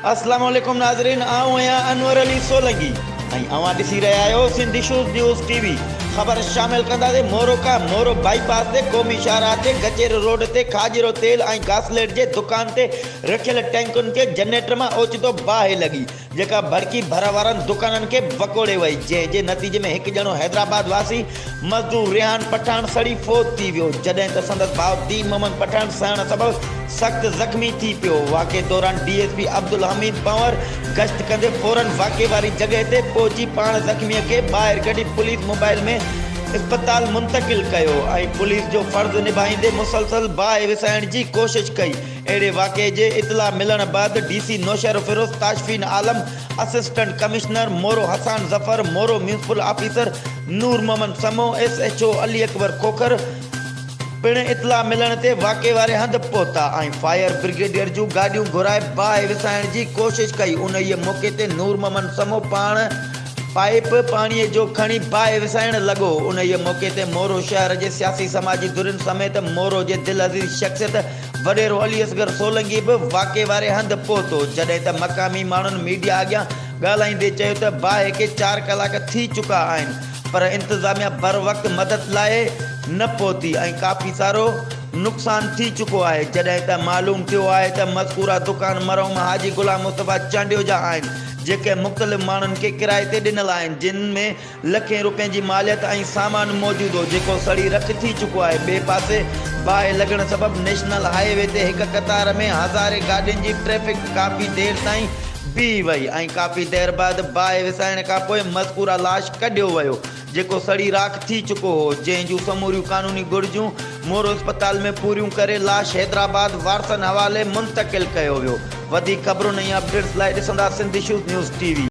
अस्सलाम वालेकुम नाज़रीन, आऊं आहियां अनवर अली सोलंकी ऐं अवां ॾिसी रहिया आहियो सिंधी शूज़ न्यूज़ टीवी। ख़बर शामिल कंदासीं मोरो का मोरो बाईपास ते क़ौमी शाहराह ते गचेर रोड ते खाजरो तेल ऐं घासलेट जे दुकान ते रखियल टैंकुनि खे जनरेटर मां ओचितो बाहि लॻी, जेका भड़की भर वारनि दुकाननि खे वकोड़े वई, जंहिं जे नतीजे में हिकु ॼणो हैदराबाद वासी मज़दूर रेहान पठान सड़ी फोत थी वियो, जॾहिं त संदसि भाउ दीन मोहम्मद पठान सहण सबबि सख़्त ज़ख़्मी थी पियो। वाक़े दौरान डीएसपी अब्दुल हमीद पंवर गश्त कंदे फौरन वाक़े वारी जॻह ते पहुची पाण ज़ख़्मीअ खे ॿाहिरि कढी पुलिस मोबाइल में अस्पताल मुंतक़िल कयो ऐं पुलिस जो फ़र्ज़ु निभाईंदे मुसलसल बाहि विसाइण जी कोशिश कई। अहिड़े वाक़े जे इतला मिलण बैदि डीसी नौशहर फिरोज़ ताशफीन आलम, असिस्टेंट कमिश्नर मोरो हसान ज़फ़र, मोरो म्यूनिसिपल ऑफिसर नूर मोहम्मद समो, SHO अली अकबर खोखर पिण इतला मिलण ते वाक़े वारे हंधि पहुता ऐं फायर ब्रिगेडियर जूं गाॾियूं घुराए बाहि विसाइण जी कोशिश कई। उन मौक़े ते नूर मोहम्मद समो पाण पाइप पाणीअ जो खणी बाहि विसाइण लॻो। उन मौक़े ते मोरो शहर जे सियासी समाजी धुरियुनि समेत मोरो जे दिल अज़ीज़ शख़्सियत वॾेरो अली असगर सोलंकी बि वाक़े वारे हंधि पहुतो, जॾहिं त मक़ामी माण्हुनि मीडिया अॻियां ॻाल्हाईंदे चयो त बाहि खे 4 कलाक थी चुका आहिनि, पर इंतिज़ामिया बर वक़्तु मदद लाइ न पहुती ऐं काफ़ी सारो नुक़सानु थी चुको आहे। जॾहिं त मालूम थियो आहे त मज़कूरा दुकान मरहूम हाजी गुलाम मुस्तफ़ा चांडियो जा आहिनि, जेके मुख़्तलिफ़ माण्हुनि खे किराए ते ॾिनल आहिनि, जिन में लखें रुपयनि जी मालियत ऐं सामान मौजूदु हो, जेको सड़ी रख थी चुको आहे। ॿिए पासे बाहि लॻण सबबि नेशनल हाईवे ते हिक कतार में हज़ारे गाॾियुनि जी ट्रैफ़िक काफ़ी देरि ताईं बीह वई ऐं काफ़ी देरि बाद बाहि विसाइण खां पोइ मज़कूरा लाश कढियो वियो, जेको सड़ी राख थी चुको हो, जंहिं जूं समूरियूं क़ानूनी घुर्जूं मोरो अस्पताल में पूरियूं करे लाश हैदराबाद वारसनि हवाले मुंतक़िल कयो वियो। वधीक ख़बरुनि ऐं अपडेट्स लाइ ॾिसंदा सिंधी शूज़ न्यूज़ टीवी।